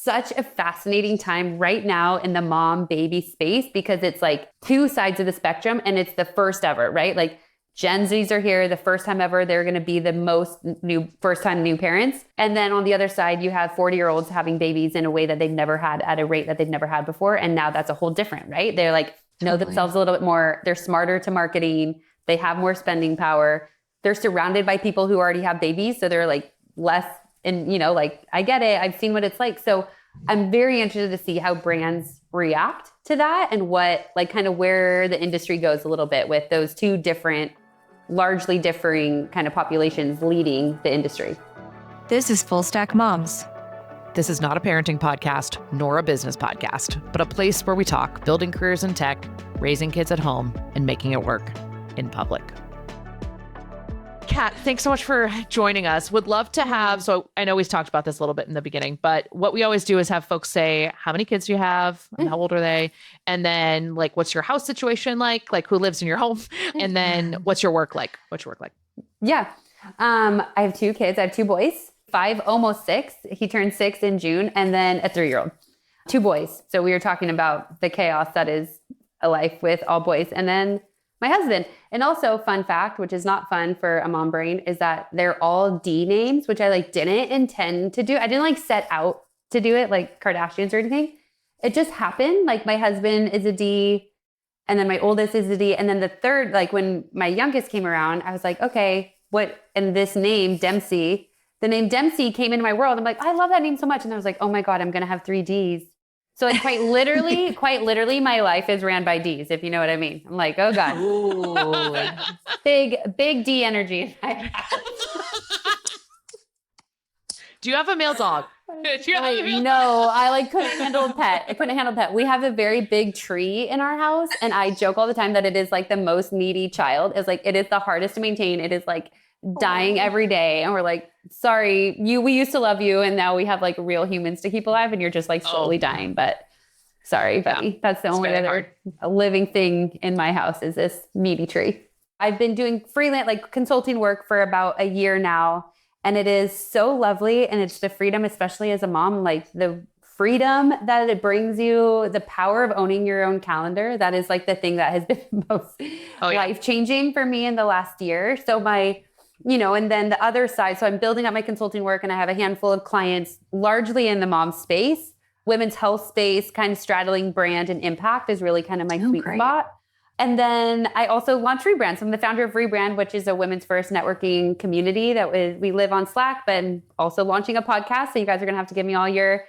such a fascinating time right now in the mom baby space because it's like two sides of the spectrum and it's the first ever, right? Like Gen Zs are here the first time ever. They're going to be the most first time new parents. And then on the other side, you have 40-year-olds having babies in a way that they've never had at a rate that they've never had before. And now that's a whole different, right? They're like, know themselves a little bit more. They're smarter to marketing. They have more spending power. They're surrounded by people who already have babies. So they're like less, and like, I get it. I've seen what it's like. So I'm very interested to see how brands react to that and what, like, kind of where the industry goes a little bit with those two different, largely differing kind of populations leading the industry. This is Full Stack Moms. This is not a parenting podcast, nor a business podcast, but a place where we talk building careers in tech, raising kids at home, and making it work in public. Kat, thanks so much for joining us. Would love to have, so I know we've talked about this a little bit in the beginning, but what we always do is have folks say, how many kids do you have? And how old are they? And then like, what's your house situation like? Like who lives in your home? And then what's your work like? Yeah. I have two kids. I have two boys, 5, almost 6. He turned 6 in June, and then a 3-year-old, 2 boys. So we were talking about the chaos that is a life with all boys. And then my husband. And also, fun fact, which is not fun for a mom brain, is that they're all D names, which I like didn't intend to do. I didn't like set out to do it like Kardashians or anything. It just happened. Like my husband is a D, and then my oldest is a D. And then the third, like when my youngest came around, I was like, okay, what? And this name, Dempsey, the name Dempsey came into my world. I'm like, I love that name so much. And I was like, oh my God, I'm going to have 3 Ds. So like quite literally, my life is ran by Ds, if you know what I mean. I'm like, oh God. Ooh. Big D energy. Do you have a male dog? No, I like couldn't handle a pet. I couldn't handle a pet. We have a very big tree in our house. And I joke all the time that it is like the most needy child. It's like, it is the hardest to maintain. It is like dying every day. And we're like, sorry, we used to love you. And now we have like real humans to keep alive. And you're just like slowly dying. But sorry, buddy. Yeah, that's the only other living thing in my house is this needy tree. I've been doing freelance, like consulting work for about a year now. And it is so lovely. And it's the freedom, especially as a mom, like the freedom that it brings you, the power of owning your own calendar. That is like the thing that has been most life-changing for me in the last year. So and then the other side, so I'm building up my consulting work and I have a handful of clients largely in the mom space, women's health space, kind of straddling brand and impact is really kind of my sweet spot. And then I also launched Rebrand. So I'm the founder of Rebrand, which is a women's first networking community that we live on Slack, but I'm also launching a podcast. So you guys are going to have to give me all your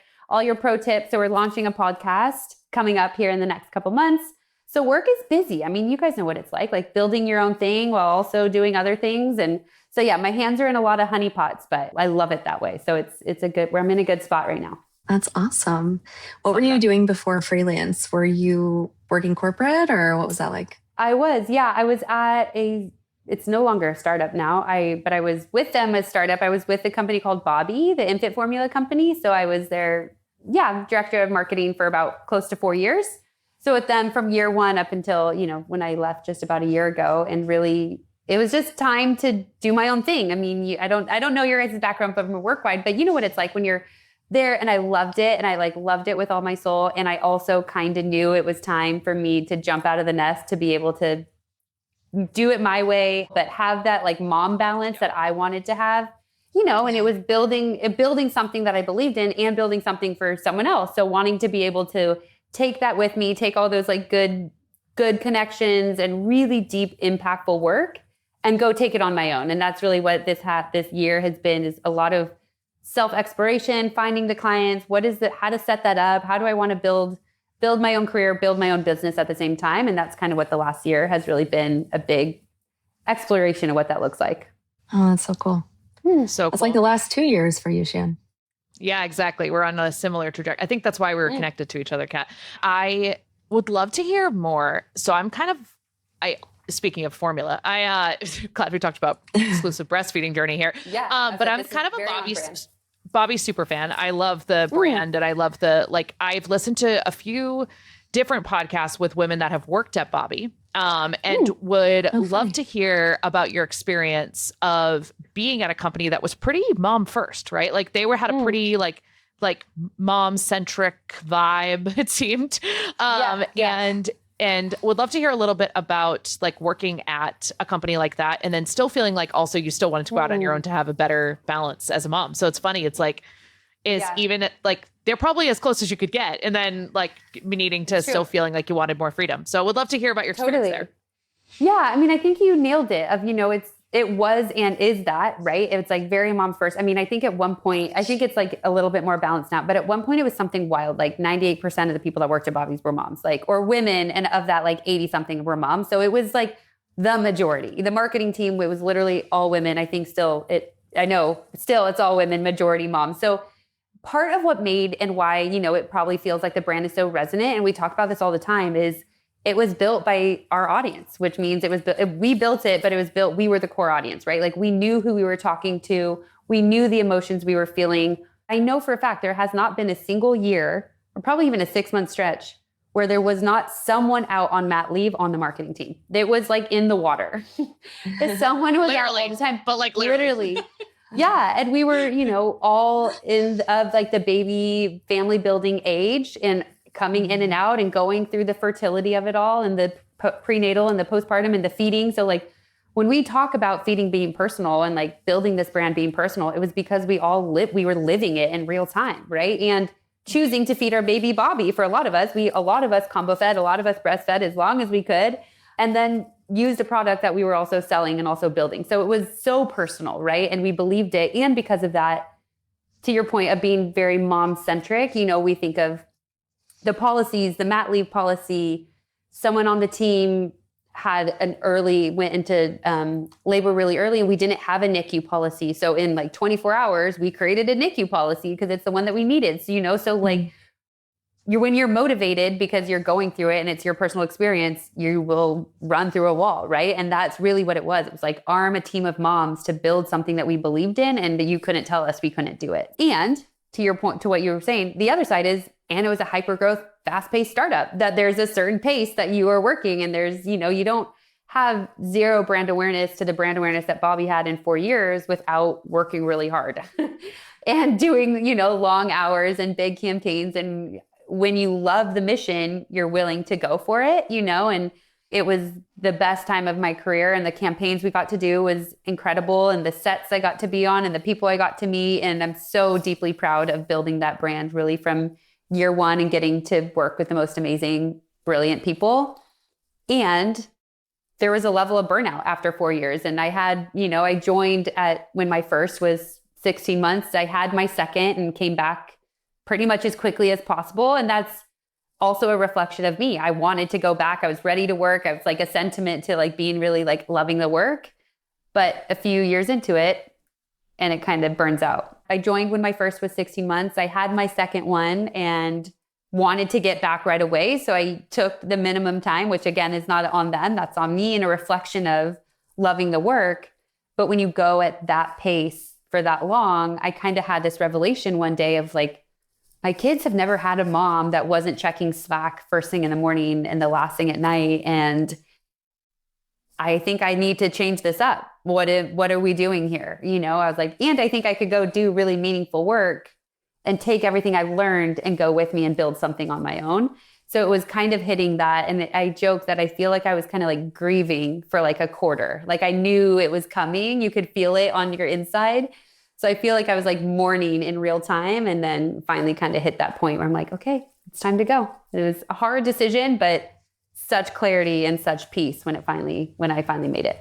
pro tips. So we're launching a podcast coming up here in the next couple months. So work is busy. I mean, you guys know what it's like building your own thing while also doing other things. And so, yeah, my hands are in a lot of honeypots, but I love it that way. So I'm in a good spot right now. That's awesome. What were you doing before freelance? Were you working corporate or what was that like? I was at it's no longer a startup now. But I was with them as startup. I was with a company called Bobbie, the infant formula company. So I was their, director of marketing for about close to 4 years. So with them from year 1 up until, when I left just about a year ago, and really it was just time to do my own thing. I mean, I don't know your guys' background from a work wide, but you know what it's like when you're there, and I loved it. And I loved it with all my soul. And I also kind of knew it was time for me to jump out of the nest to be able to do it my way, but have that mom balance that I wanted to have, and it was building something that I believed in and building something for someone else. So wanting to be able to take that with me, take all those good connections and really deep, impactful work and go take it on my own. And that's really what this year has been, is a lot of self-exploration, finding the clients, how to set that up, how do I want to build my own career, build my own business at the same time. And that's kind of what the last year has really been, a big exploration of what that looks like. Oh, that's so cool. So it's like the last 2 years for you, Shan. Yeah, exactly. We're on a similar trajectory. I think that's why we were connected to each other, Kat. I would love to hear more. So speaking of formula, glad we talked about exclusive breastfeeding journey here. Yeah. But I'm kind of a Bobbie super fan. I love the brand and I love I've listened to a few different podcasts with women that have worked at Bobbie. And would love to hear about your experience of being at a company that was pretty mom first, right? Like they had a pretty like mom centric vibe, it seemed. And would love to hear a little bit about like working at a company like that and then still feeling like also you still wanted to go out on your own to have a better balance as a mom. So it's funny. It's like, even like they're probably as close as you could get. And then like needing to still feeling like you wanted more freedom. So would love to hear about your experience there. Yeah. I mean, I think you nailed it of, it was and is that, right? It's like very mom first. I mean, I think at one point, I think it's like a little bit more balanced now, but at one point it was something wild. Like 98% of the people that worked at Bobbie's were moms, like, or women. And of that, like 80 something were moms. So it was like the majority. The marketing team, it was literally all women. I think still it's all women, majority moms. So part of what made and why, it probably feels like the brand is so resonant. And we talk about this all the time is it was built by our audience, which means we built it, but it was built, we were the core audience, right? Like we knew who we were talking to. We knew the emotions we were feeling. I know for a fact there has not been a single year or probably even a 6-month stretch where there was not someone out on mat leave on the marketing team. It was like in the water. Someone was out all the time. But like literally. Yeah. And we were, all of like the baby family building age and coming in and out and going through the fertility of it all and the prenatal and the postpartum and the feeding. So like when we talk about feeding being personal and like building this brand being personal, it was because we were living it in real time, right? And choosing to feed our baby Bobbie for a lot of us combo fed, a lot of us breastfed as long as we could, and then used a product that we were also selling and also building. So it was so personal, right? And we believed it. And because of that, to your point of being very mom centric, we think of the policies, the mat leave policy, someone on the team went into labor really early and we didn't have a NICU policy. So in like 24 hours, we created a NICU policy because it's the one that we needed. So, so like when you're motivated because you're going through it and it's your personal experience, you will run through a wall, right? And that's really what it was. It was like arm a team of moms to build something that we believed in and you couldn't tell us we couldn't do it. And to your point, to what you were saying, the other side is, and it was a hyper-growth, fast-paced startup, that there's a certain pace that you are working and there's, you don't have zero brand awareness to the brand awareness that Bobbie had in 4 years without working really hard and doing, long hours and big campaigns. And when you love the mission, you're willing to go for it, and it was the best time of my career and the campaigns we got to do was incredible and the sets I got to be on and the people I got to meet. And I'm so deeply proud of building that brand really from year one and getting to work with the most amazing, brilliant people. And there was a level of burnout after 4 years. And I had, I joined when my first was 16 months, I had my second and came back pretty much as quickly as possible. And that's also a reflection of me. I wanted to go back. I was ready to work. I was like a sentiment to like being really like loving the work, but a few years into it and it kind of burns out. I joined when my first was 16 months. I had my second one and wanted to get back right away. So I took the minimum time, which again is not on them. That's on me and a reflection of loving the work. But when you go at that pace for that long, I kind of had this revelation one day of like, my kids have never had a mom that wasn't checking Slack first thing in the morning and the last thing at night. And I think I need to change this up. What are we doing here? I was like, and I think I could go do really meaningful work and take everything I've learned and go with me and build something on my own. So it was kind of hitting that. And I joke that I feel like I was kind of like grieving for like a quarter. Like I knew it was coming. You could feel it on your inside. So I feel like I was like mourning in real time and then finally kind of hit that point where I'm like, okay, it's time to go. It was a hard decision, but such clarity and such peace when I finally made it.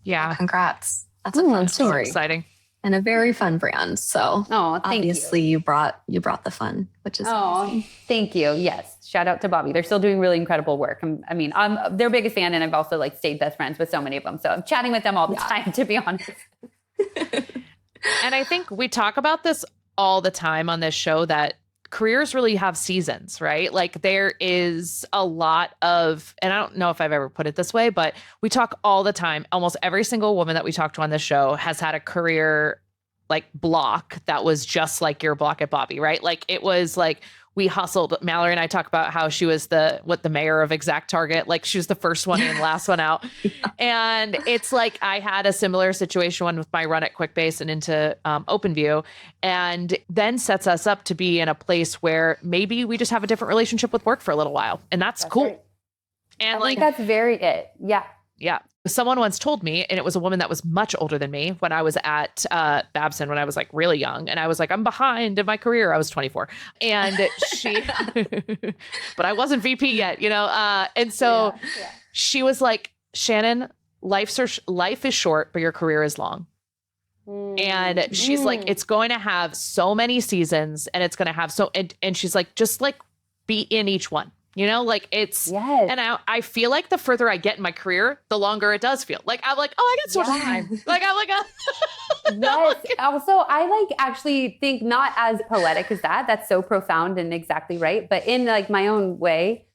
Yeah. Congrats. That's a fun story. Exciting. And a very fun brand. So obviously you brought the fun, which is amazing. Thank you. Yes. Shout out to Bobbie. They're still doing really incredible work. I'm their biggest fan and I've also like stayed best friends with so many of them. So I'm chatting with them all the time, to be honest. And I think we talk about this all the time on this show that careers really have seasons, right? Like there is a lot of, and I don't know if I've ever put it this way, but we talk all the time. Almost every single woman that we talk to on this show has had a career like block that was just like your block at Bobbie, right? Like it was like we hustled. Mallory and I talk about how she was the mayor of Exact Target. Like she was the first one in, last one out. And it's like, I had a similar situation with my run at QuickBase and into OpenView, and then sets us up to be in a place where maybe we just have a different relationship with work for a little while. And that's cool. Right. And I think that's very it. Yeah. Yeah. Someone once told me, and it was a woman that was much older than me when I was at Babson, when I was like really young. And I was like, I'm behind in my career. I was 24. And she, but I wasn't VP yet, and so she was like, Shannon, life is short, but your career is long. And she's like, it's going to have so many seasons, and it's going to have and she's like, just like be in each one. Like it's, and I feel like the further I get in my career, the longer it does feel. Like, I'm like, oh, I got so much time. Like, I'm like, yes. Also, I actually think not as poetic as that. That's so profound and exactly right. But in like my own way,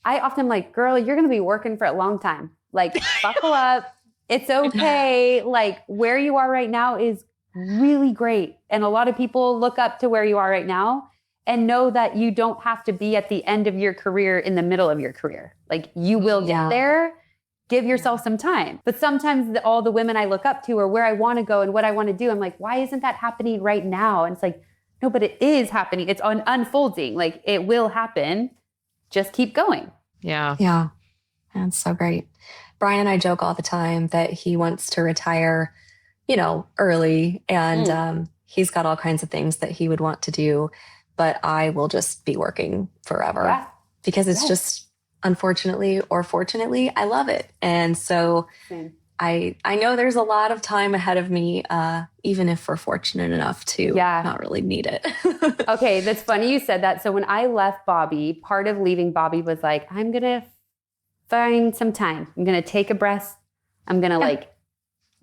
I often like, girl, you're going to be working for a long time. Like, buckle up. It's okay. Like where you are right now is really great. And a lot of people look up to where you are right now. And know that you don't have to be at the end of your career in the middle of your career. Like you will get there, give yourself some time. But sometimes all the women I look up to or where I want to go and what I want to do, I'm like, why isn't that happening right now? And it's like, no, but it is happening. It's unfolding. Like it will happen. Just keep going. Yeah. Yeah. That's so great. Brian and I joke all the time that he wants to retire, early. And he's got all kinds of things that he would want to do. But I will just be working forever because it's just, unfortunately or fortunately, I love it. And so I know there's a lot of time ahead of me, even if we're fortunate enough to not really need it. Okay, that's funny you said that. So when I left Bobbie, part of leaving Bobbie was like, I'm going to find some time. I'm going to take a breath. I'm going to like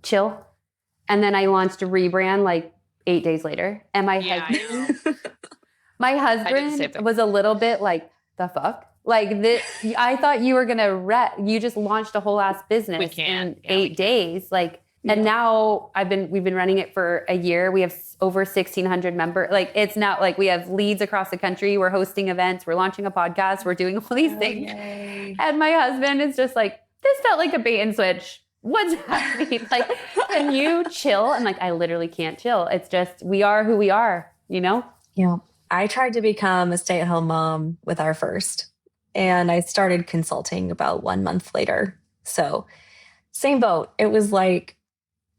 chill. And then I launched a rebrand like 8 days later. And my husband was a little bit like, the fuck? Like, I thought you were going to you just launched a whole ass business in 8 days. Like, and now we've been running it for a year. We have over 1,600 members. Like, it's now like we have leads across the country. We're hosting events. We're launching a podcast. We're doing all these things. Yay. And my husband is just like, this felt like a bait and switch. What's happening? Like, can you chill? I'm like, I literally can't chill. It's just, we are who we are, Yeah. I tried to become a stay-at-home mom with our first, and I started consulting about 1 month later. So same boat. It was like,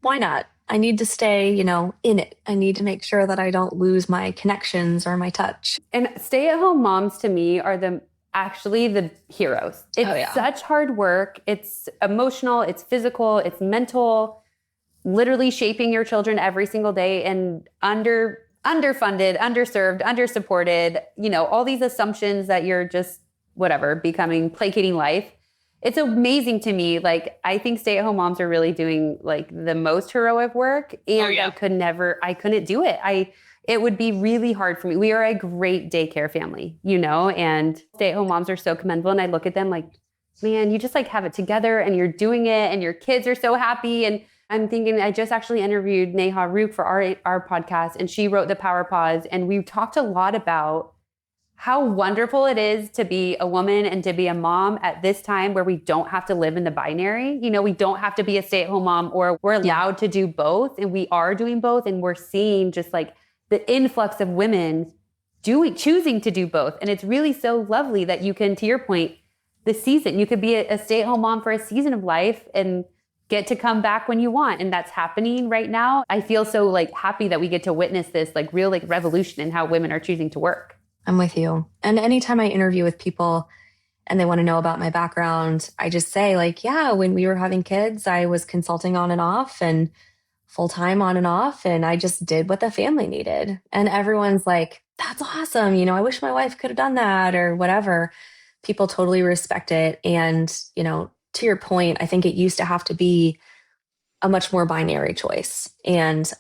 why not? I need to stay, in it. I need to make sure that I don't lose my connections or my touch. And stay-at-home moms to me are actually the heroes. It's such hard work. It's emotional. It's physical. It's mental. Literally shaping your children every single day and underfunded, underserved, undersupported, all these assumptions that you're just placating life. It's amazing to me. Like, I think stay-at-home moms are really doing like the most heroic work, and I couldn't do it. It would be really hard for me. We are a great daycare family, and stay-at-home moms are so commendable. And I look at them like, man, you just like have it together and you're doing it and your kids are so happy. And I'm thinking, I just actually interviewed Neha Rook for our podcast, and she wrote The Power Pause. And we talked a lot about how wonderful it is to be a woman and to be a mom at this time where we don't have to live in the binary. We don't have to be a stay-at-home mom, or we're allowed to do both. And we are doing both. And we're seeing just like the influx of women choosing to do both. And it's really so lovely that you can, to your point, you could be a stay-at-home mom for a season of life and get to come back when you want. And that's happening right now. I feel so like happy that we get to witness this like real like revolution in how women are choosing to work. I'm with you. And anytime I interview with people and they want to know about my background, I just say like, when we were having kids, I was consulting on and off and full-time on and off. And I just did what the family needed. And everyone's like, that's awesome. I wish my wife could have done that or whatever. People totally respect it. And, to your point, I think it used to have to be a much more binary choice. And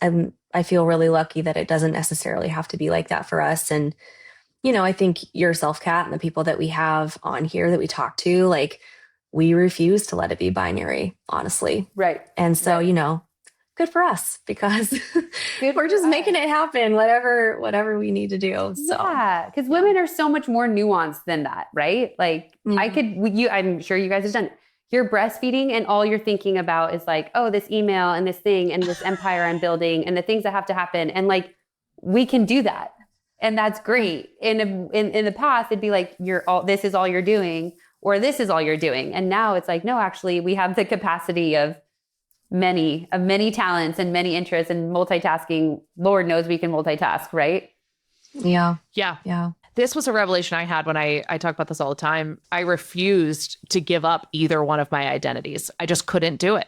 I feel really lucky that it doesn't necessarily have to be like that for us. And, I think yourself, Kat, and the people that we have on here that we talk to, like, we refuse to let it be binary, honestly. Right. And so, good for us, because Good we're just for making us. it happen, whatever we need to do. So Yeah, because women are so much more nuanced than that, right? Like I'm sure you guys have done it. You're breastfeeding and all you're thinking about is like, oh, this email and this thing and this empire I'm building and the things that have to happen. And like, we can do that. And that's great. And in the past, it'd be like, this is all you're doing, or this is all you're doing. And now it's like, no, actually we have the capacity of many talents and many interests and multitasking. Lord knows we can multitask, right? yeah. Yeah. This was a revelation I had when I talk about this all the time. I refused to give up either one of my identities. I just couldn't do it.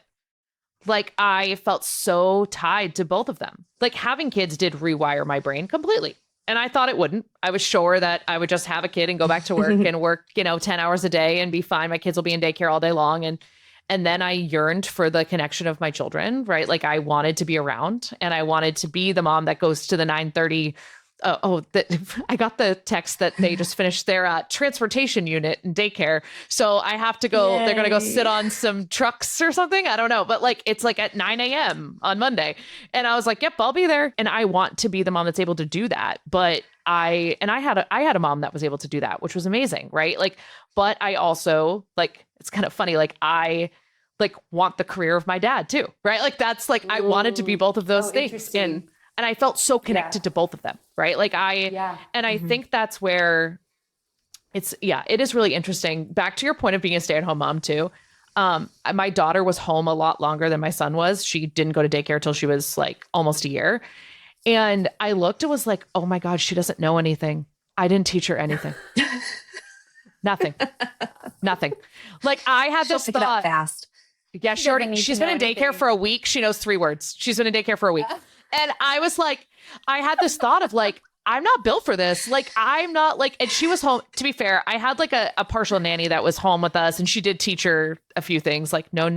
Like, I felt so tied to both of them. Like, having kids did rewire my brain completely. And I thought it wouldn't. I was sure that I would just have a kid and go back to work and work, 10 hours a day and be fine. My kids will be in daycare all day long. And then I yearned for the connection of my children, right? Like, I wanted to be around, and I wanted to be the mom that goes to the 9:30. I got the text that they just finished their transportation unit in daycare. So I have to go, They're going to go sit on some trucks or something. I don't know. But like, it's like at 9 a.m. on Monday. And I was like, yep, I'll be there. And I want to be the mom that's able to do that. But I had a mom that was able to do that, which was amazing. Right. Like, but I also, like, it's kind of funny. Like, I like want the career of my dad too. Right. Like, that's like, I wanted to be both of those things. And I felt so connected to both of them, right? Like I think that's where it is really interesting. Back to your point of being a stay-at-home mom too. My daughter was home a lot longer than my son was. She didn't go to daycare till she was like almost a year. And I looked and was like, oh my God, she doesn't know anything. I didn't teach her anything. Nothing. Like, I had this Pick it up thought fast. Yeah, she's been in daycare for a week. She knows 3 words. She's been in daycare for a week. And I was like, I had this thought of like, I'm not built for this. Like, I'm not like, and she was home. To be fair, I had like a partial nanny that was home with us, and she did teach her a few things like, no.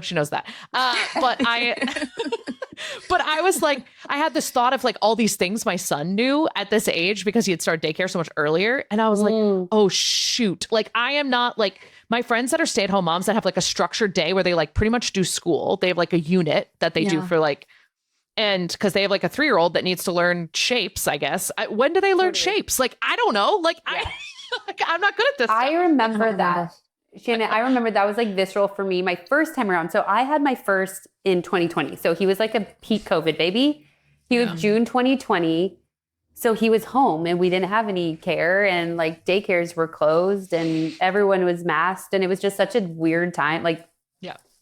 She knows that. But I was like, I had this thought of like all these things my son knew at this age because he had started daycare so much earlier. And I was like, oh shoot. Like, I am not like my friends that are stay-at-home moms that have like a structured day where they like pretty much do school. They have like a unit that they do for like, and because they have like a 3-year-old that needs to learn shapes, I guess. When do they learn shapes? Like, I don't know. Like, I'm not good at this stuff. I remember that. Shannon, I remember that was like visceral for me my first time around. So I had my first in 2020. So he was like a peak COVID baby. He was June 2020. So he was home and we didn't have any care, and like daycares were closed and everyone was masked. And it was just such a weird time. Like,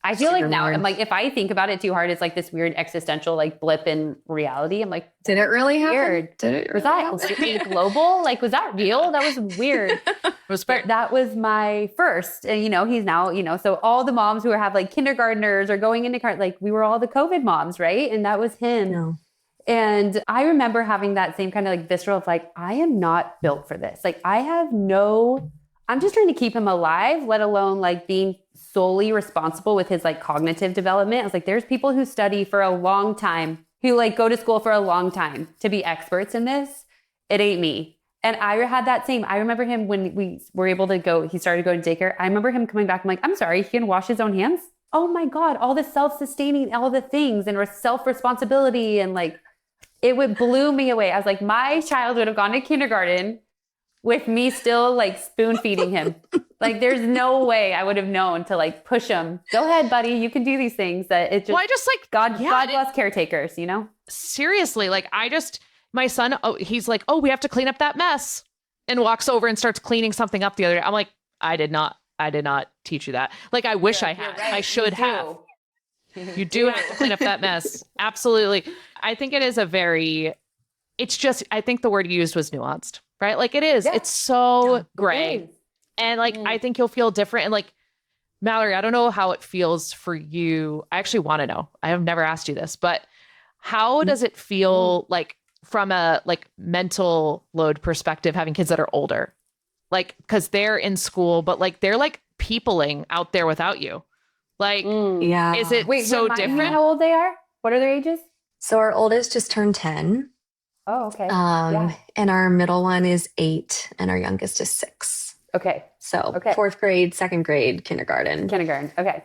I feel like now I'm like, if I think about it too hard, it's like this weird existential like blip in reality. I'm like, did it really happen? Weird. Was that global? Like, was that real? That was weird. But that was my first. And, he's now, so all the moms who have like kindergartners or going into like, we were all the COVID moms, right? And that was him. No. And I remember having that same kind of like visceral of like, I am not built for this. Like, I'm just trying to keep him alive, let alone like being solely responsible with his like cognitive development. I was like, there's people who study for a long time, who like go to school for a long time to be experts in this. It ain't me. And I had that same, I remember him when we were able to go, he started going to daycare. I remember him coming back. I'm like, I'm sorry, he can wash his own hands? Oh my God, all the self-sustaining, all the things and self-responsibility. And like, blew me away. I was like, my child would have gone to kindergarten with me still like spoon feeding him. Like, there's no way I would have known to like push him. Go ahead, buddy. You can do these things. That it just, well, I just like, God bless caretakers, Seriously. Like, my son, he's like, oh, we have to clean up that mess, and walks over and starts cleaning something up the other day. I'm like, I did not teach you that. Like, I wish I had. Right. I should have. You do have to clean up that mess. Absolutely. I think it is I think the word you used was nuanced, right? Like, it is. Yeah. It's so gray. And like, I think you'll feel different. And like, Mallory, I don't know how it feels for you. I actually want to know. I have never asked you this, but how does it feel like from a like mental load perspective, having kids that are older? Like, because they're in school, but like they're like peopling out there without you. Like, is it so different? How old they are? What are their ages? So our oldest just turned 10. Oh, okay. And our middle one is 8 and our youngest is 6. Okay. So 4th grade, 2nd grade, kindergarten. Okay.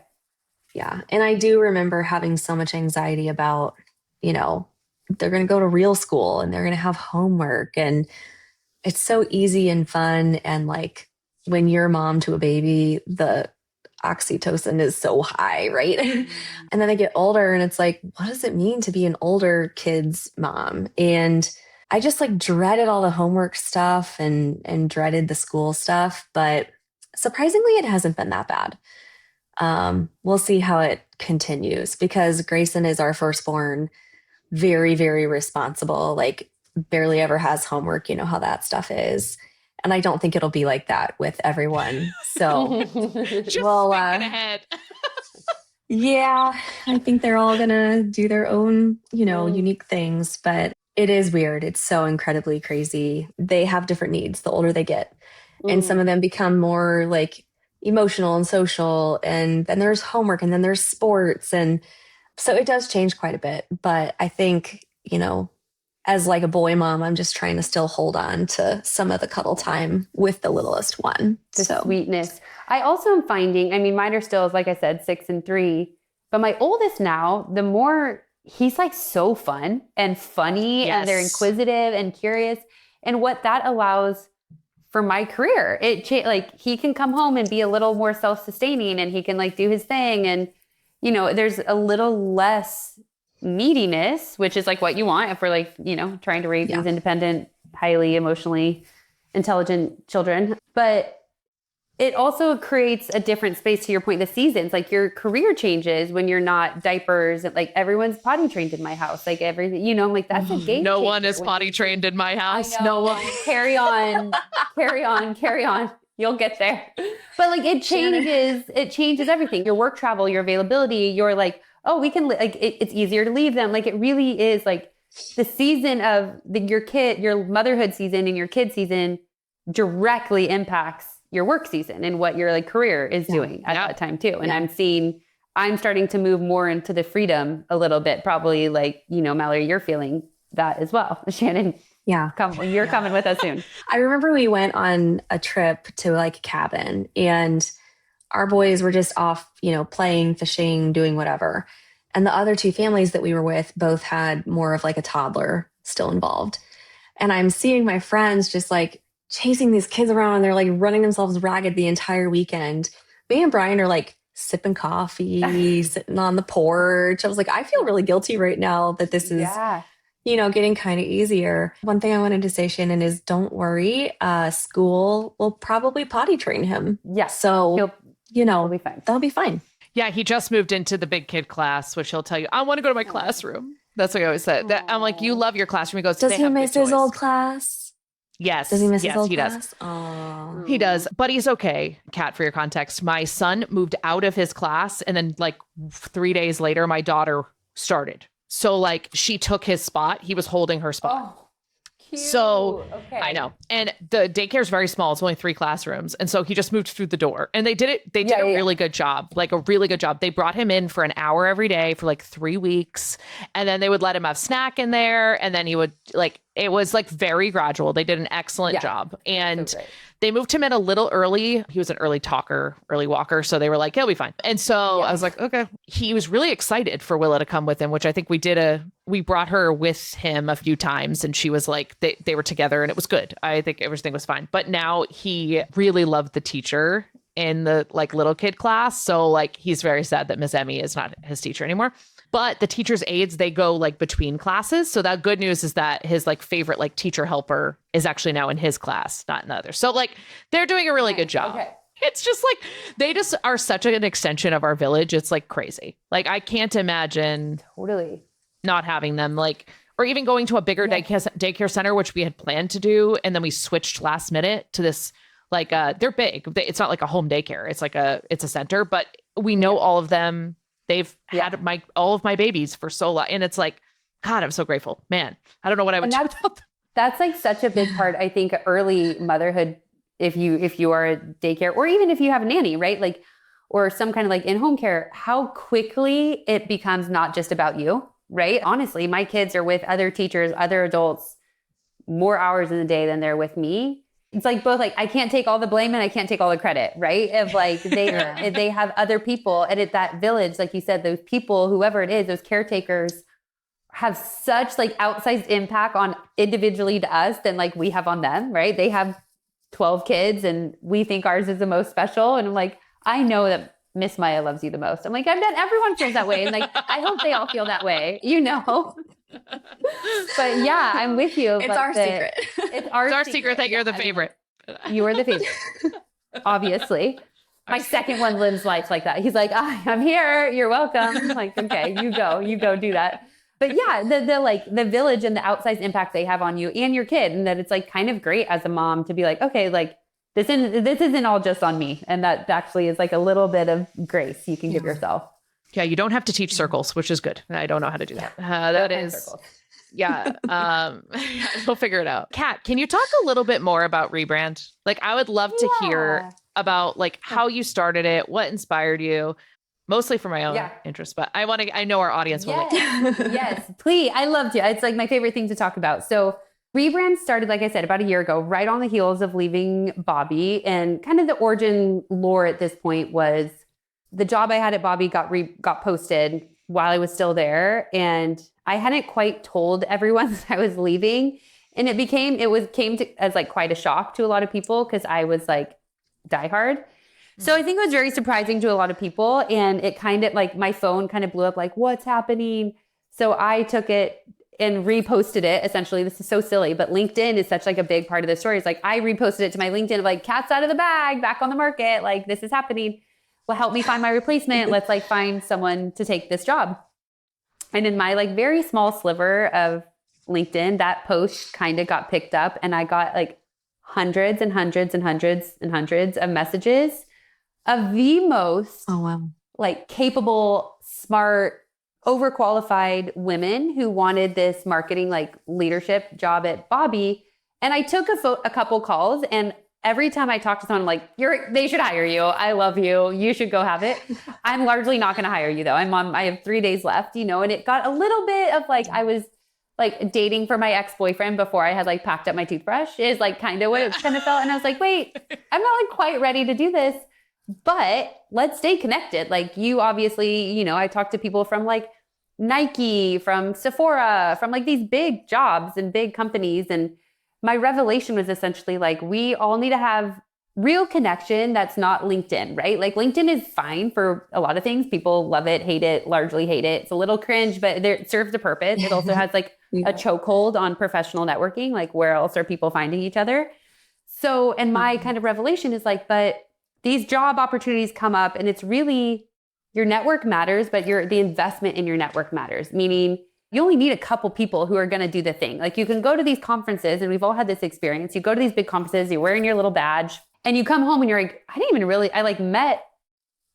Yeah. And I do remember having so much anxiety about, they're going to go to real school and they're going to have homework. And it's so easy and fun. And like when you're a mom to a baby, the oxytocin is so high, right? And then they get older and it's like, what does it mean to be an older kid's mom? And I just like dreaded all the homework stuff and dreaded the school stuff. But surprisingly, it hasn't been that bad. We'll see how it continues because Grayson is our firstborn, very, very responsible, like barely ever has homework. You know how that stuff is. And I don't think it'll be like that with everyone. So, Just well, thinking ahead. yeah, I think they're all going to do their own, unique things, but it is weird. It's so incredibly crazy. They have different needs the older they get. And some of them become more like emotional and social. And then there's homework and then there's sports. And so it does change quite a bit. But I think, as like a boy mom, I'm just trying to still hold on to some of the cuddle time with the littlest one. The sweetness. I also am finding, mine are still, like I said, 6 and 3, but my oldest now, the more he's like so fun and funny and they're inquisitive and curious. And what that allows for my career, like he can come home and be a little more self-sustaining and he can like do his thing. And, there's a little less neediness, which is like what you want if we're like, trying to raise these independent, highly emotionally intelligent children. But it also creates a different space, to your point, the seasons. Like your career changes when you're not diapers. Like everyone's potty trained in my house. Like everything, I'm like, that's a game No changer. one is potty trained in my house. No one. Carry on. You'll get there. But like it changes everything. Your work travel, your availability, you're like, oh, we can, it's easier to leave them. Like it really is like the season of your motherhood season and your kid season directly impacts your work season and what your like career is doing at that time too. And I'm starting to move more into the freedom a little bit, probably like, Mallory, you're feeling that as well. Shannon, you're coming with us soon. I remember we went on a trip to like a cabin and our boys were just off, playing, fishing, doing whatever. And the other two families that we were with both had more of like a toddler still involved. And I'm seeing my friends just like chasing these kids around and they're like running themselves ragged the entire weekend. Me and Brian are like sipping coffee, sitting on the porch. I was like, I feel really guilty right now that this is, getting kind of easier. One thing I wanted to say, Shannon, is don't worry. School will probably potty train him. Yeah. So, he'll be fine. That'll be fine. Yeah. He just moved into the big kid class, which he'll tell you, I want to go to my classroom. That's what I always said. I'm like, you love your classroom. He goes, does he miss his old class? Yes. Does he miss his old he class? Does. Oh. He does. But he's okay. Kat, for your context, my son moved out of his class. And then like 3 days later, my daughter started. So like she took his spot. He was holding her spot. Oh, cute. So okay. I know. And the daycare is very small. It's only 3 classrooms. And so he just moved through the door and they did a really good job, like a really good job. They brought him in for an hour every day for like 3 weeks. And then they would let him have snack in there. And then he would it was like very gradual. They did an excellent job. And they moved him in a little early. He was an early talker, early walker. So they were like, he'll be fine. And so I was like, okay. He was really excited for Willa to come with him, which I think we brought her with him a few times. And she was like, they were together and it was good. I think everything was fine. But now he really loved the teacher in the like little kid class. So like, he's very sad that Miss Emmy is not his teacher anymore. But the teacher's aides, they go like between classes. So that good news is that his like favorite like teacher helper is actually now in his class, not in the other. So like they're doing a really good job. Okay. It's just like they just are such an extension of our village. It's like crazy. Like I can't imagine not having them like, or even going to a bigger daycare center, which we had planned to do. And then we switched last minute to this, like they're big. It's not like a home daycare. It's like it's a center, but we know all of them. They've had all of my babies for so long. And it's like, God, I'm so grateful, man. I don't know what I would do without them. That's like such a big part, I think, early motherhood. If you are a daycare or even if you have a nanny, right? Like, or some kind of like in-home care, how quickly it becomes not just about you, right? Honestly, my kids are with other teachers, other adults, more hours in the day than they're with me. it's like both like, I can't take all the blame and I can't take all the credit, right? Of like, they have other people, and at that village, like you said, those people, whoever it is, those caretakers have such like outsized impact on individually to us than like we have on them, right? They have 12 kids and we think ours is the most special. And I'm like, I know that Miss Maya loves you the most. I'm like, I bet everyone feels that way. And like, I hope they all feel that way, you know? But yeah, I'm with you. It's our secret. It's our secret that you're the favorite. You are the favorite. Obviously. My second one lives life like that. He's like, I'm here. You're welcome. I'm like, okay, you go do that. But yeah, the like the village and the outsized impact they have on you and your kid. And that it's like kind of great as a mom to be like, okay, like this isn't all just on me. And that actually is like a little bit of grace you can give yourself. Yeah, you don't have to teach circles, which is good. I don't know how to do that. That is, circles. Yeah. We'll figure it out. Kat, can you talk a little bit more about Rebrand? Like, I would love to hear about like how you started it, what inspired you, mostly for my own interest, but I know our audience will. Yes, please. I love to. It's like my favorite thing to talk about. So Rebrand started, like I said, about a year ago, right on the heels of leaving Bobbie, and kind of the origin lore at this point was the job I had at Bobbie got posted while I was still there. And I hadn't quite told everyone that I was leaving. And it came as like quite a shock to a lot of people because I was like diehard. So I think it was very surprising to a lot of people. And it kind of like my phone kind of blew up like, what's happening? So I took it and reposted it. Essentially, this is so silly, but LinkedIn is such like a big part of the story. It's like I reposted it to my LinkedIn of like, Cat's out of the bag, back on the market. Like this is happening. Well, help me find my replacement. Let's like find someone to take this job. And in my like very small sliver of LinkedIn, that post kind of got picked up, and I got like hundreds and hundreds and hundreds and hundreds of messages of the most like capable, smart, overqualified women who wanted this marketing like leadership job at Bobbie. And I took a couple calls, and every time I talk to someone, I'm like, they should hire you. I love you. You should go have it. I'm largely not going to hire you though. I have 3 days left, you know, and it got a little bit of like, I was like dating for my ex-boyfriend before I had like packed up my toothbrush is like kind of what it kind of felt. And I was like, wait, I'm not like quite ready to do this, but let's stay connected. Like you obviously, you know, I talked to people from like Nike, from Sephora, from like these big jobs and big companies. And my revelation was essentially like, we all need to have real connection that's not LinkedIn, right? Like LinkedIn is fine for a lot of things. People love it, hate it, largely hate it. It's a little cringe, but it serves a purpose. It also has like a chokehold on professional networking. Like where else are people finding each other? So, and my kind of revelation is like, but these job opportunities come up, and it's really your network matters, but the investment in your network matters. Meaning you only need a couple people who are going to do the thing. Like you can go to these conferences, and we've all had this experience. You go to these big conferences, you're wearing your little badge, and you come home and you're like, I like met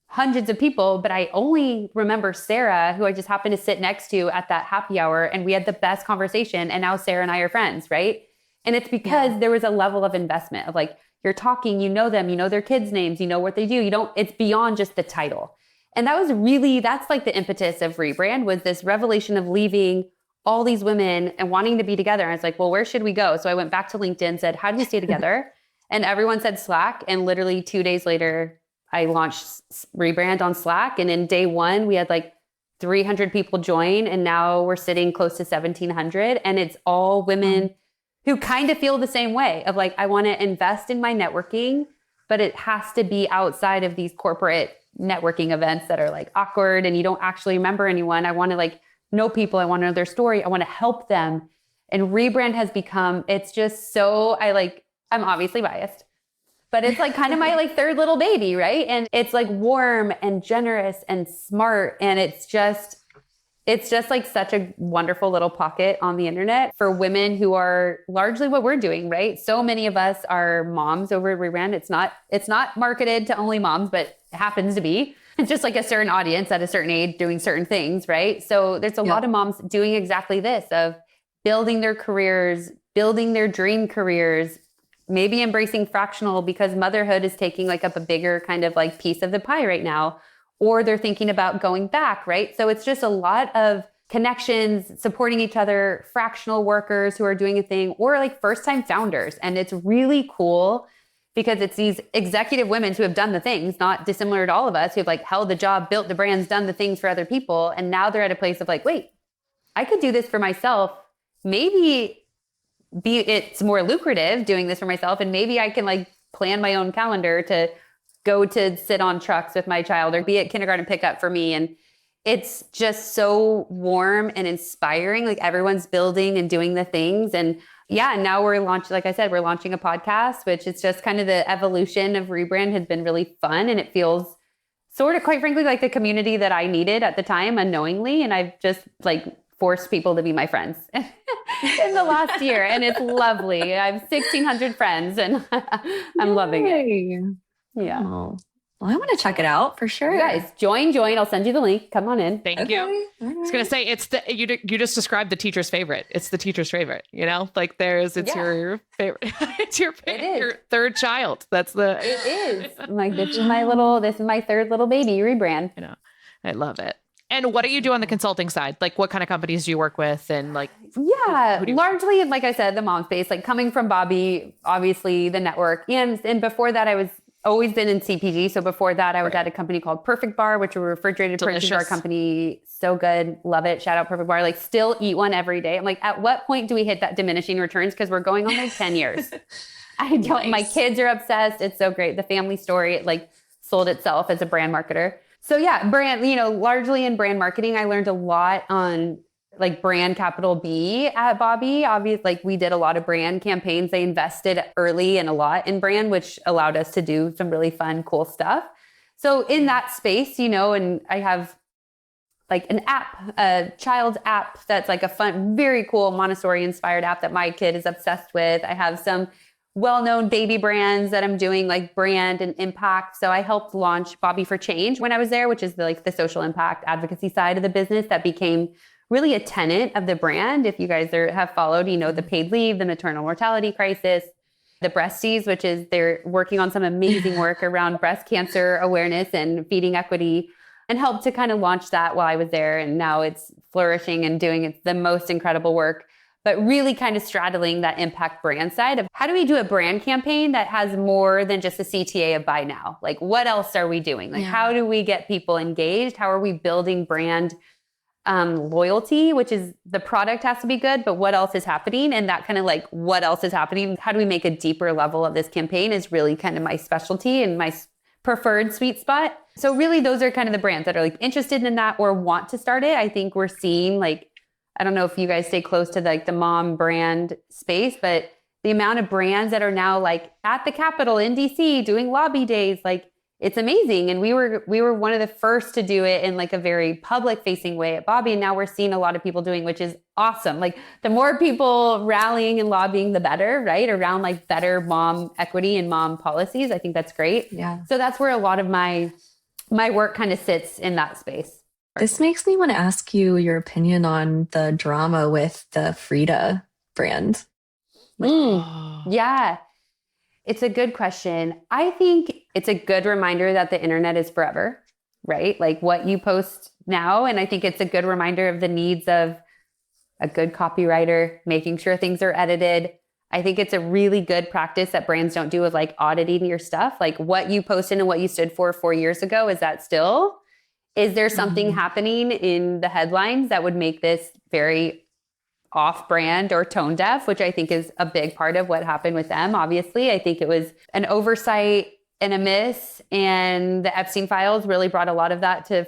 hundreds of people, but I only remember Sarah, who I just happened to sit next to at that happy hour. And we had the best conversation. And now Sarah and I are friends, right? And it's because there was a level of investment of like, you're talking, you know them, you know their kids' names, you know what they do. It's beyond just the title. And that's like the impetus of Rebrand, was this revelation of leaving all these women and wanting to be together. And I was like, well, where should we go? So I went back to LinkedIn, said, how do we stay together? And everyone said Slack. And literally 2 days later, I launched Rebrand on Slack. And in day one, we had like 300 people join. And now we're sitting close to 1,700. And it's all women who kind of feel the same way of like, I want to invest in my networking, but it has to be outside of these corporate networking events that are like awkward and you don't actually remember anyone. I want to like know people. I want to know their story. I want to help them. And Rebrand has become, it's just so, I'm obviously biased, but it's like kind of my like third little baby, right? And it's like warm and generous and smart. And it's just like such a wonderful little pocket on the internet for women who are largely what we're doing, right? So many of us are moms over at Rebrand. It's not marketed to only moms, but it happens to be. It's just like a certain audience at a certain age doing certain things, right? So there's a lot of moms doing exactly this, of building their careers, building their dream careers, maybe embracing fractional because motherhood is taking like up a bigger kind of like piece of the pie right now, or they're thinking about going back, right? So it's just a lot of connections, supporting each other, fractional workers who are doing a thing, or like first-time founders. And it's really cool because it's these executive women who have done the things, not dissimilar to all of us, who have like held the job, built the brands, done the things for other people. And now they're at a place of like, wait, I could do this for myself. Maybe it's more lucrative doing this for myself. And maybe I can like plan my own calendar to go to sit on trucks with my child or be at kindergarten pickup for me. And it's just so warm and inspiring. Like everyone's building and doing the things. And yeah, now we're launching, like I said, we're launching a podcast, which is just kind of the evolution of Rebrand has been really fun. And it feels sort of, quite frankly, like the community that I needed at the time unknowingly. And I've just like forced people to be my friends in the last year. And it's lovely. I have 1,600 friends and I'm loving it. Yeah. Oh. Well, I want to check it out for sure. You guys, join. I'll send you the link. Come on in. Thank you. I was going to say, it's you just described the teacher's favorite. It's the teacher's favorite, you know, like your favorite. It's your third child. It is. I'm like, this is my third little baby, Rebrand. You know, I love it. And what do you do on the consulting side? Like what kind of companies do you work with? And like, largely, like I said, the mom space, like coming from Bobbie, obviously the network. And before that, I was always been in CPG. So before that, I was at a company called Perfect Bar, which are a refrigerated protein bar company. So good. Love it. Shout out Perfect Bar. Like still eat one every day. I'm like, at what point do we hit that diminishing returns? Because we're going on like 10 years. I don't, my kids are obsessed. It's so great. The family story, it like sold itself as a brand marketer. So yeah, brand, largely in brand marketing, I learned a lot on like brand capital B at Bobbie. Obviously, like we did a lot of brand campaigns. They invested early and a lot in brand, which allowed us to do some really fun, cool stuff. So in that space, and I have like an app, a child's app that's like a fun, very cool Montessori inspired app that my kid is obsessed with. I have some well-known baby brands that I'm doing like brand and impact. So I helped launch Bobbie for Change when I was there, which is the social impact advocacy side of the business that became really a tenet of the brand. If you guys have followed, the paid leave, the maternal mortality crisis, the breasties, which is they're working on some amazing work around breast cancer awareness and feeding equity, and helped to kind of launch that while I was there. And now it's flourishing and doing the most incredible work, but really kind of straddling that impact brand side of how do we do a brand campaign that has more than just a CTA of buy now? Like what else are we doing? Like how do we get people engaged? How are we building brand loyalty, which is the product has to be good, but what else is happening? And that kind of like what else is happening? How do we make a deeper level of this campaign is really kind of my specialty and my preferred sweet spot. So really those are kind of the brands that are like interested in that or want to start it. I think we're seeing like, I don't know if you guys stay close to like the mom brand space, but the amount of brands that are now like at the Capitol in DC doing lobby days, like it's amazing. And we were one of the first to do it in like a very public facing way at Bobbie. And now we're seeing a lot of people doing, which is awesome. Like the more people rallying and lobbying, the better, right? Around like better mom equity and mom policies. I think that's great. Yeah. So that's where a lot of my work kind of sits in that space. This makes me want to ask you your opinion on the drama with the Frida brand. Yeah. It's a good question. I think it's a good reminder that the internet is forever, right? Like what you post now. And I think it's a good reminder of the needs of a good copywriter, making sure things are edited. I think it's a really good practice that brands don't do of like auditing your stuff. Like what you posted and what you stood for 4 years ago, is that still? Is there something happening in the headlines that would make this very off-brand or tone deaf, which I think is a big part of what happened with them. Obviously, I think it was an oversight and a miss, and the Epstein files really brought a lot of that to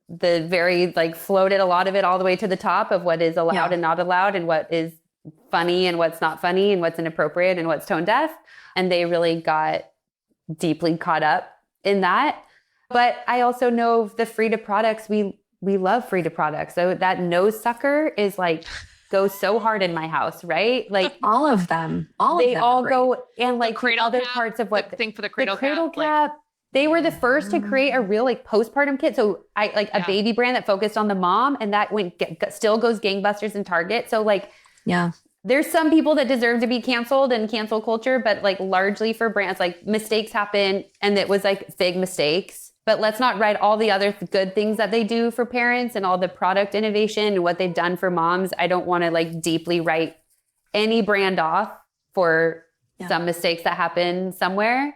the very, like floated a lot of it all the way to the top of what is allowed and not allowed, and what is funny and what's not funny, and what's inappropriate and what's tone deaf. And they really got deeply caught up in that. But I also know the Frida products, we love Frida products. So that nose sucker is like, goes so hard in my house, right? Like all of them, they all go, and like other cap, parts of what the thing for the cradle cap. Like, they were the first to create a real like postpartum kit. So I like a baby brand that focused on the mom, and that still goes gangbusters in Target. So like, there's some people that deserve to be canceled and cancel culture, but like largely for brands, like mistakes happen, and it was like big mistakes. but let's not write all the other good things that they do for parents and all the product innovation and what they've done for moms. I don't want to like deeply write any brand off for some mistakes that happen somewhere.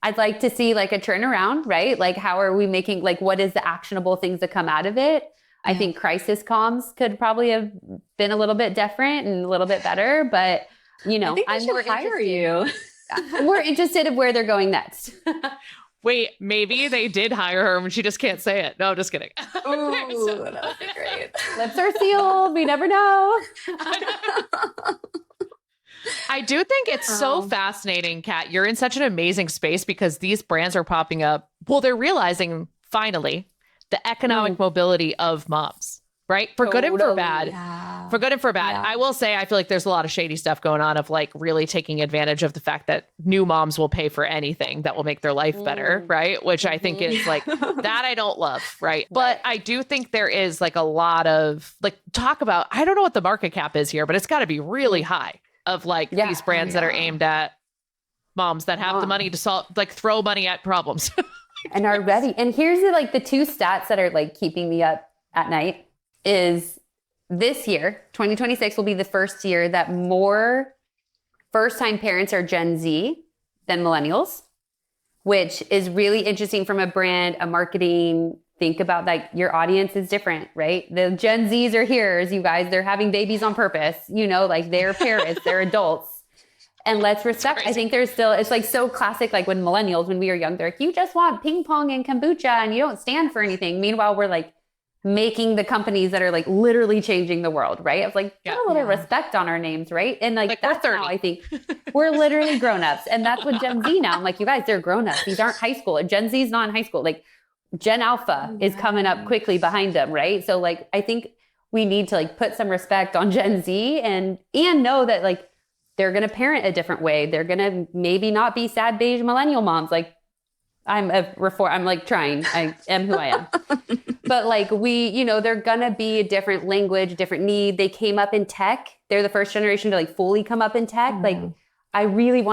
I'd like to see like a turnaround, right? Like how are we making, like what is the actionable things that come out of it? I think crisis comms could probably have been a little bit different and a little bit better, but you know, I'm more hire you. We're interested in where they're going next. Wait, maybe they did hire her and she just can't say it. No, just kidding. Ooh, that would be great. Lips are sealed. We never know. I do think it's so fascinating, Kat. You're in such an amazing space because these brands are popping up. Well, they're realizing finally the economic mobility of moms, right? For good and for bad. Yeah. For good and for bad. Yeah. I will say, I feel like there's a lot of shady stuff going on of like really taking advantage of the fact that new moms will pay for anything that will make their life better, right? Which I think is like, that I don't love, right? But I do think there is like a lot of like talk about, I don't know what the market cap is here, but it's got to be really high of like these brands that are aimed at moms that have the money to solve, like throw money at problems. And are ready. And here's the two stats that are like keeping me up at night is this year, 2026 will be the first year that more first-time parents are Gen Z than millennials, which is really interesting from a brand, a marketing. Think about like your audience is different, right? The Gen Zs are here, as you guys, they're having babies on purpose, you know, like they're parents, they're adults. And let's respect, I think there's still, it's like so classic, like when millennials, when we were young, they're like, you just want ping pong and kombucha and you don't stand for anything. Meanwhile, we're like making the companies that are like literally changing the world, right? It's like, put a little respect on our names, right? And like that's how I think we're literally grown-ups. And that's what Gen Z now. I'm like, you guys, they're grown-ups. These aren't high school. Gen Z is not in high school. Like Gen Alpha is coming up quickly behind them, right? So like, I think we need to like put some respect on Gen Z and know that like, they're going to parent a different way. They're going to maybe not be sad beige millennial moms. Like I'm like trying, I am who I am. But like they're going to be a different language, different need. They came up in tech. They're the first generation to like fully come up in tech. Like I really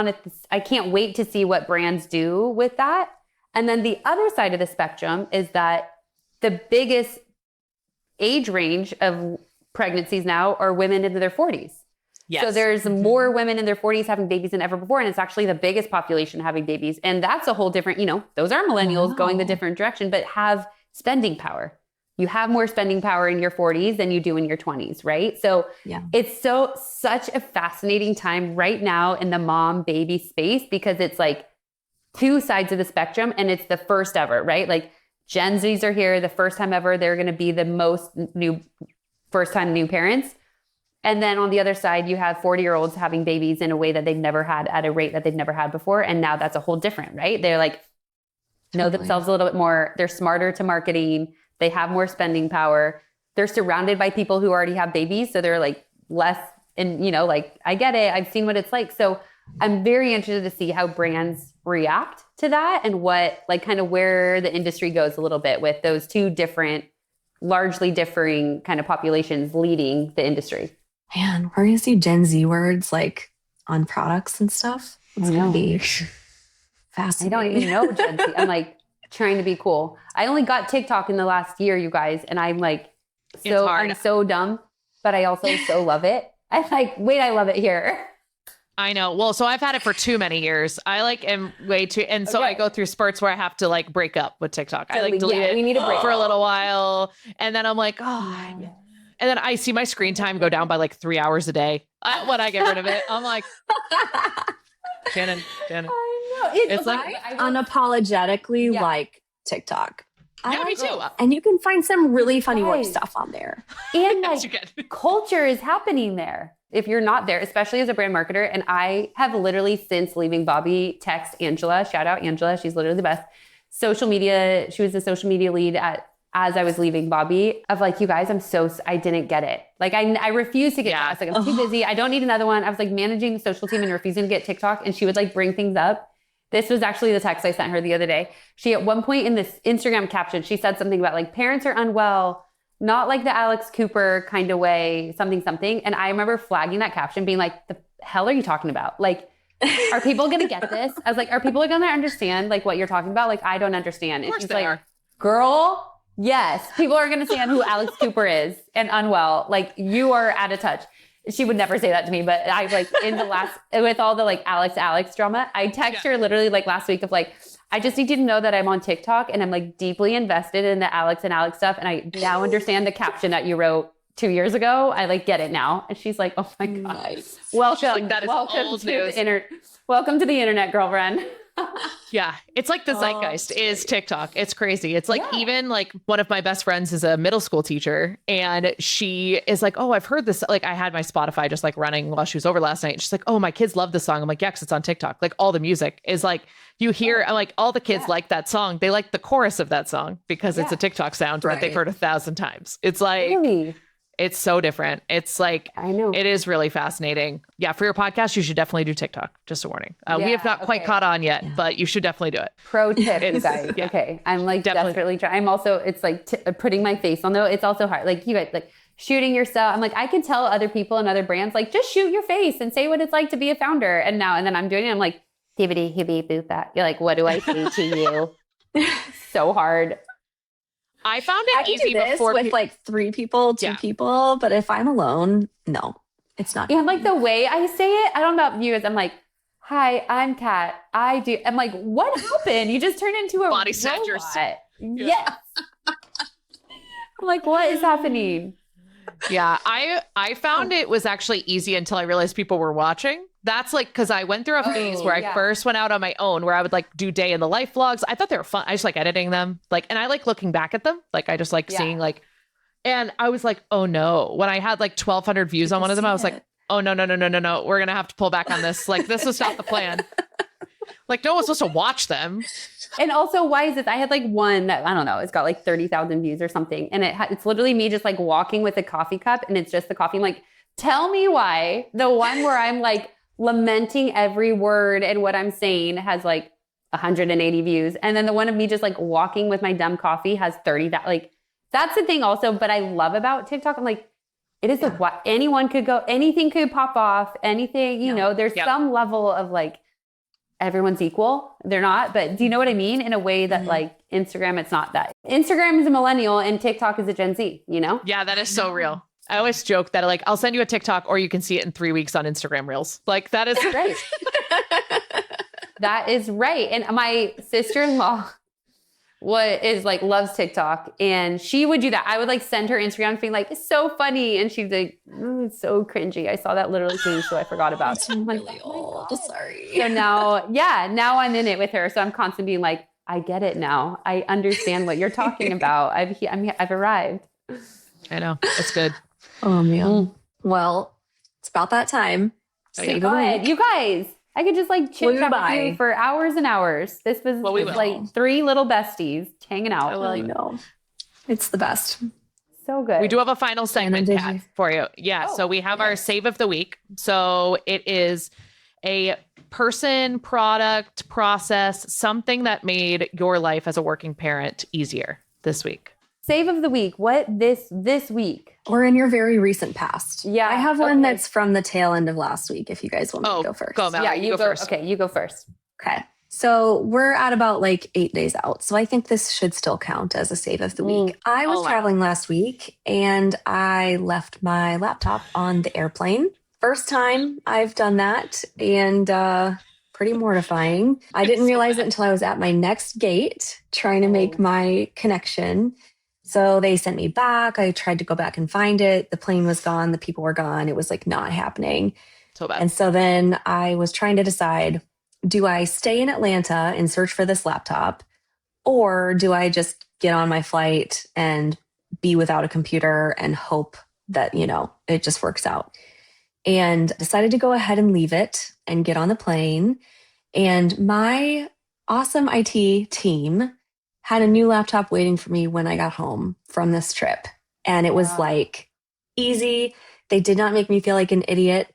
I can't wait to see what brands do with that. And then the other side of the spectrum is that the biggest age range of pregnancies now are women into their 40s. Yes. So there's more women in their 40s having babies than ever before. And it's actually the biggest population having babies. And that's a whole different, those are millennials going the different direction, but have spending power. You have more spending power in your 40s than you do in your 20s, right? So it's such a fascinating time right now in the mom baby space because it's like two sides of the spectrum and it's the first ever, right? Like Gen Zs are here the first time ever. They're going to be the most first time new parents. And then on the other side, you have 40-year-olds having babies in a way that they've never had at a rate that they've never had before. And now that's a whole different, right? They're like, know themselves a little bit more. They're smarter to marketing. They have more spending power. They're surrounded by people who already have babies. So they're like less, and like, I get it. I've seen what it's like. So I'm very interested to see how brands react to that and what, like kind of where the industry goes a little bit with those two different, largely differing kind of populations leading the industry. Man, we're going to see Gen Z words like on products and stuff. It's going to be fascinating. I don't even know Gen Z. I'm like trying to be cool. I only got TikTok in the last year, you guys. And I'm like, I'm so dumb, but I also so love it. I'm like, wait, I love it here. I know. Well, so I've had it for too many years. I like am way too, and so I go through spurts where I have to like break up with TikTok. I like delete it we need a break for a little while. And then I'm like, and then I see my screen time go down by like 3 hours a day when I get rid of it. I'm like, Shannon. I know. It's like I unapologetically like TikTok. Me too. And you can find some really funny work stuff on there. And like culture is happening there. If you're not there, especially as a brand marketer. And I have literally since leaving Bobbie text Angela, shout out Angela. She's literally the best. Social media. She was the social media lead as I was leaving Bobbie of like, you guys, I didn't get it. Like I refuse to get tasks. Like I'm too busy. I don't need another one. I was like managing the social team and refusing to get TikTok. And she would like bring things up. This was actually the text I sent her the other day. She at one point in this Instagram caption, she said something about like parents are unwell, not like the Alex Cooper kind of way, something. And I remember flagging that caption being like, the hell are you talking about? Like are people going to get this? I was like, are people going to understand like what you're talking about? Like, I don't understand. And she's like, girl, yes, people are going to understand who Alex Cooper is and Unwell. Like, you are out of touch. She would never say that to me, but I like in the last, with all the like Alex drama, I text her literally like last week of like, I just need you to know that I'm on TikTok and I'm like deeply invested in the Alex and Alex stuff. And I now understand the caption that you wrote 2 years ago. I like get it now. And she's like, oh my God. Nice. Welcome. Like, that is welcome old to news. welcome to the internet, girlfriend. Yeah. It's like the zeitgeist is TikTok. It's crazy. It's like even like one of my best friends is a middle school teacher and she is like, oh, I've heard this. Like I had my Spotify just like running while she was over last night. She's like, oh, my kids love this song. I'm like, yeah, 'cause it's on TikTok. Like all the music is like, you hear, I'm like, all the kids like that song. They like the chorus of that song because it's a TikTok sound that they've heard 1,000 times. It's like, Really? it's so different. It's like, I know. it is really fascinating. Yeah. For your podcast, you should definitely do TikTok. Just a warning. We have not quite caught on yet, but you should definitely do it. Pro tip, you guys. Yeah. Okay. I'm like Definitely. desperately trying. I'm also, it's like putting my face on though. It's also hard. Like you guys, like shooting yourself. I'm like, I can tell other people and other brands, like just shoot your face and say what it's like to be a founder. And then I'm doing it. I'm like, hibbity hibby boop that. You're like, what do I say to you? So hard. I found I it can easy do this before with like 3 people, 2 Yeah. people, but if I'm alone, no, it's not. And like the way I say it, I don't know about you, is I'm like, hi, I'm Kat. I do. I'm like, what happened? You just turned into a Body snatchers. robot. Yes. I'm like, what is happening? Yeah, I found it was actually easy until I realized people were watching. That's like, because I went through a phase where I first went out on my own, where I would like do day in the life vlogs. I thought they were fun. I just like editing them, like, and I like looking back at them. Like, I just like seeing like, and I was like, oh no. When I had like 1,200 views on one of them, I was like, oh no. We're gonna have to pull back on this. Like, this was not the plan. Like, no one's supposed to watch them. And also, why is it? I had like one that, I don't know, it's got like 30,000 views or something. And it's literally me just like walking with a coffee cup and it's just the coffee. I'm like, tell me why the one where I'm like lamenting every word and what I'm saying has like 180 views. And then the one of me just like walking with my dumb coffee has 30. That like, that's the thing also. But I love about TikTok. I'm like, it is like what anyone could go, anything could pop off, anything, you know, there's some level of like, everyone's equal. They're not, but do you know what I mean? In a way that like Instagram, it's not that. Instagram is a millennial and TikTok is a Gen Z, you know? Yeah, that is so real. I always joke that like, I'll send you a TikTok or you can see it in 3 weeks on Instagram Reels. Like that is right. That is right. And my sister-in-law loves TikTok and she would do that. I would like send her Instagram being like, it's so funny. And she's like, it's so cringy. I saw that literally too, so I forgot about it. I'm really old. Sorry. So now I'm in it with her. So I'm constantly being like, I get it now. I understand what you're talking about. I've arrived. I know. It's good. Oh man. Well, it's about that time. Save of the week. You guys, I could just like chit chat with you for hours and hours. This was like 3 little besties hanging out. I know. It's the best. So good. We do have a final segment, Kat, for you. Yeah. So we have our save of the week. So it is a person, product, process, something that made your life as a working parent easier this week. Save of the week. What this week? Or in your very recent past. Yeah. I have one that's from the tail end of last week if you guys want me to go first. Go, Mallory. Yeah, you go first. Okay, you go first. Okay. So we're at about like 8 days out. So I think this should still count as a save of the week. I was traveling last week and I left my laptop on the airplane. First time I've done that and pretty mortifying. I didn't realize it until I was at my next gate trying to make my connection. So they sent me back. I tried to go back and find it. The plane was gone. The people were gone. It was like not happening. So bad. And so then I was trying to decide, do I stay in Atlanta and search for this laptop? Or do I just get on my flight and be without a computer and hope that, you know, it just works out? And decided to go ahead and leave it and get on the plane. And my awesome IT team had a new laptop waiting for me when I got home from this trip. And it was like easy. They did not make me feel like an idiot.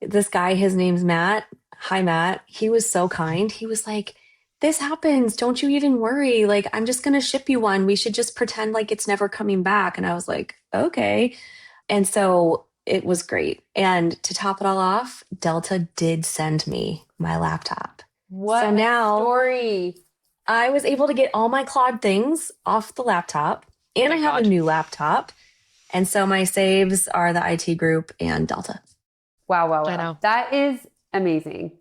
This guy, his name's Matt. Hi, Matt. He was so kind. He was like, this happens. Don't you even worry. Like, I'm just going to ship you one. We should just pretend like it's never coming back. And I was like, okay. And so it was great. And to top it all off, Delta did send me my laptop. What So now story? I was able to get all my Claude things off the laptop, and Thank I have God. a new laptop. And so my saves are the IT group and Delta. Wow. I know. That is amazing.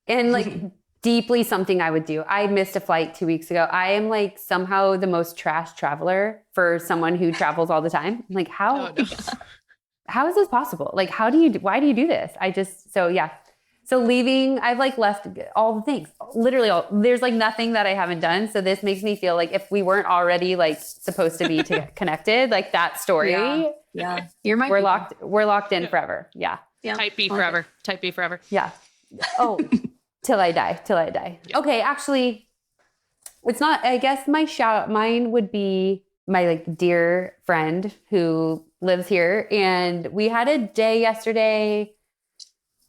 And like deeply something I would do. I missed a flight 2 weeks ago. I am like somehow the most trash traveler for someone who travels all the time. I'm like, how is this possible? Like, why do you do this? So leaving, I've like left all the things, literally there's like nothing that I haven't done. So this makes me feel like if we weren't already like supposed to be connected, like that story, Yeah. You're my we're people. locked in forever. Yeah. Type B forever. Type B forever. Yeah. Oh, till I die. Yeah. Okay. Actually, it's not, I guess mine would be my like dear friend who lives here. And we had a day yesterday.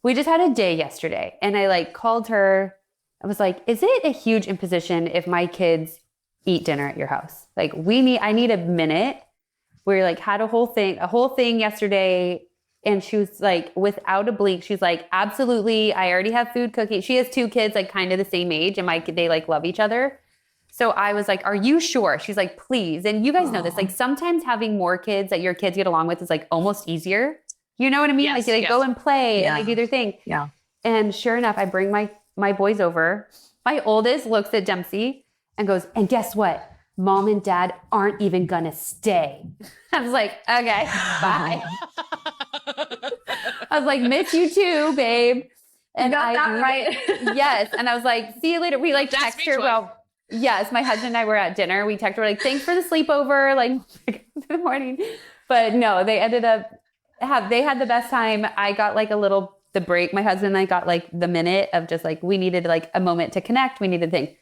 We just had a day yesterday, and I like called her. I was like, is it a huge imposition if my kids eat dinner at your house? Like I need a minute. We like had a whole thing yesterday. And she was like, without a blink, she's like, absolutely. I already have food cooking. She has 2 kids, like kind of the same age, and they like love each other. So I was like, are you sure? She's like, please. And you guys know this, like sometimes having more kids that your kids get along with is like almost easier. You know what I mean? Yes, like they yes. go and play and they do their thing. Yeah. And sure enough, I bring my boys over. My oldest looks at Dempsey and goes, and guess what? Mom and dad aren't even gonna stay. I was like, okay, bye. I was like, miss you too, babe. And You got that right. Yes. And I was like, see you later. We like That's text her. speech Well, yes, my husband and I were at dinner. We texted her like, thanks for the sleepover, like good morning. But no, they ended up they had the best time. I got like the break. My husband and I got like the minute of just like, we needed like a moment to connect. We needed thing.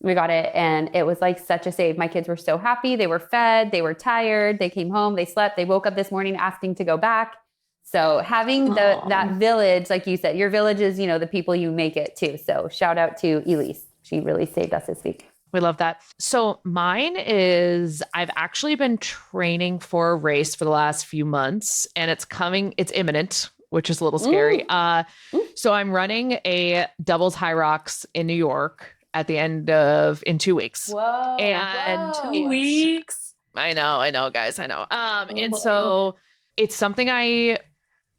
We got it. And it was like such a save. My kids were so happy. They were fed. They were tired. They came home. They slept. They woke up this morning asking to go back. So having that village, like you said, your village is, the people you make it too. So shout out to Elise. She really saved us this week. We love that. So mine is, I've actually been training for a race for the last few months, and it's imminent, which is a little scary. So I'm running a doubles high rocks in New York in 2 weeks. Whoa. And 2 weeks. I know, guys. I know. And so it's something I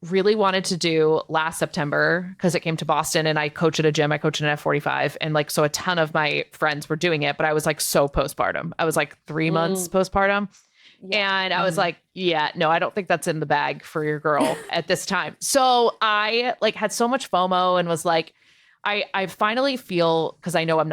really wanted to do last September because it came to Boston, and I coach at a gym. I coach at F45, and like, so a ton of my friends were doing it, but I was like so postpartum. I was like 3 months postpartum. Yeah. And I was like, yeah, no, I don't think that's in the bag for your girl at this time. So I like had so much FOMO and was like, I finally feel, because I know I'm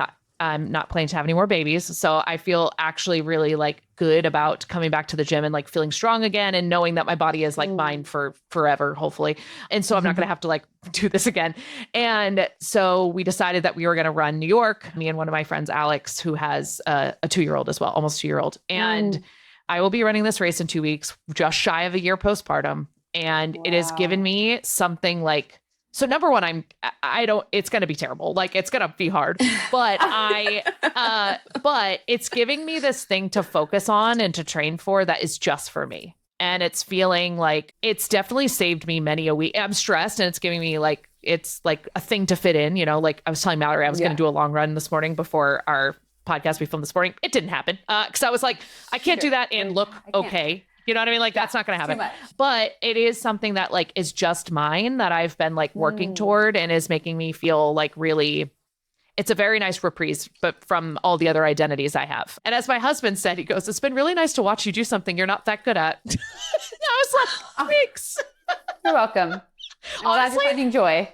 not planning to have any more babies. So I feel actually really like good about coming back to the gym and like feeling strong again and knowing that my body is like mine for forever, hopefully. And so I'm not going to have to like do this again. And so we decided that we were going to run New York, me and one of my friends, Alex, who has a 2-year-old as well, almost 2-year-old. And I will be running this race in 2 weeks, just shy of a year postpartum. And it has given me something like, so number one, it's going to be terrible. Like it's going to be hard, but but it's giving me this thing to focus on and to train for that is just for me. And it's feeling like it's definitely saved me many a week. I'm stressed and it's giving me like, it's like a thing to fit in, like I was telling Mallory, I was going to do a long run this morning before our podcast we filmed this morning. It didn't happen. Cause I was like, I can't do that and look okay. You know what I mean? Like that's not going to happen, but it is something that like is just mine that I've been like working toward and is making me feel like really, it's a very nice reprise, but from all the other identities I have. And as my husband said, he goes, it's been really nice to watch you do something you're not that good at. And I was like, thanks. You're welcome. I'm glad you're finding joy.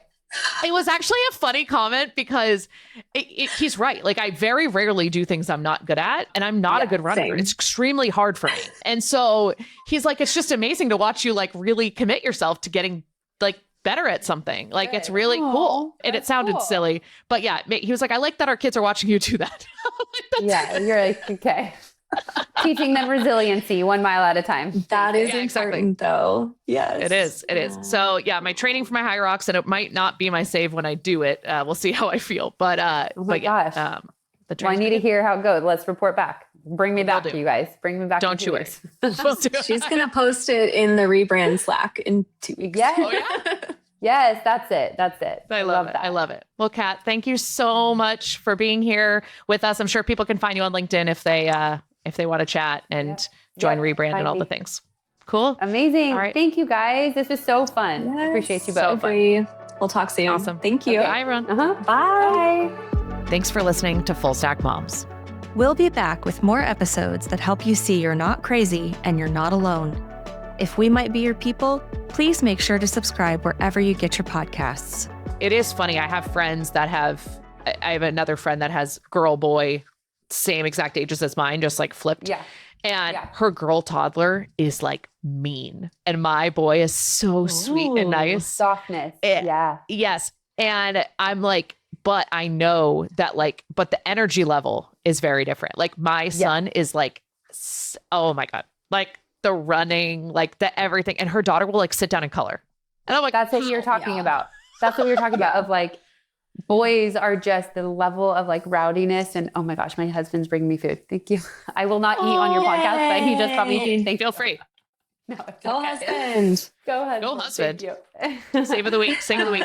It was actually a funny comment because he's right. Like I very rarely do things I'm not good at, and I'm not a good runner. Same. It's extremely hard for me. And so he's like, it's just amazing to watch you like really commit yourself to getting like better at something. Like it's really cool. And it sounded silly, but yeah, he was like, I like that our kids are watching you do that. Yeah, you're like, okay. Teaching them resiliency 1 mile at a time. That is important though. Yes. It is. So yeah, my training for my high rocks, and it might not be my save when I do it. We'll see how I feel. But oh my gosh. the I need to hear how it goes. Let's report back. Bring me back do. to you guys. Bring me back. Don't in you 2 worry. weeks. We'll do it. She's going to post it in the rebrand Slack in 2 weeks. Yes. Oh, yeah? Yes, that's it. That's it. I love it. that. I love it. Well, Kat, thank you so much for being here with us. I'm sure people can find you on LinkedIn if they want to chat and join Rebrand and all the things. Cool. Amazing. All right. Thank you guys. This was so fun. Yes. Appreciate you So both. fun. We'll talk soon. Awesome. Thank you. Okay, bye, everyone. Bye. Thanks for listening to Full Stack Moms. We'll be back with more episodes that help you see you're not crazy and you're not alone. If we might be your people, please make sure to subscribe wherever you get your podcasts. It is funny. I have friends that I have another friend that has girl, boy, same exact ages as mine, just like flipped. Yeah. And her girl toddler is like mean. And my boy is so sweet and nice. Softness. Yeah. Yes. And I'm like, but I know that but the energy level is very different. Like my son is like, oh my God, like the running, like the everything. And her daughter will like sit down and color. And I'm like, that's what you're talking about. That's what we were talking about of like, boys are just the level of like rowdiness. And oh my gosh, my husband's bringing me food. Thank you. I will not eat on your podcast, but he just brought me food. Thank you. Feel free. No, it's Go okay. husband. Go husband. Go husband. Thank you. Save of the week. Sing of the week.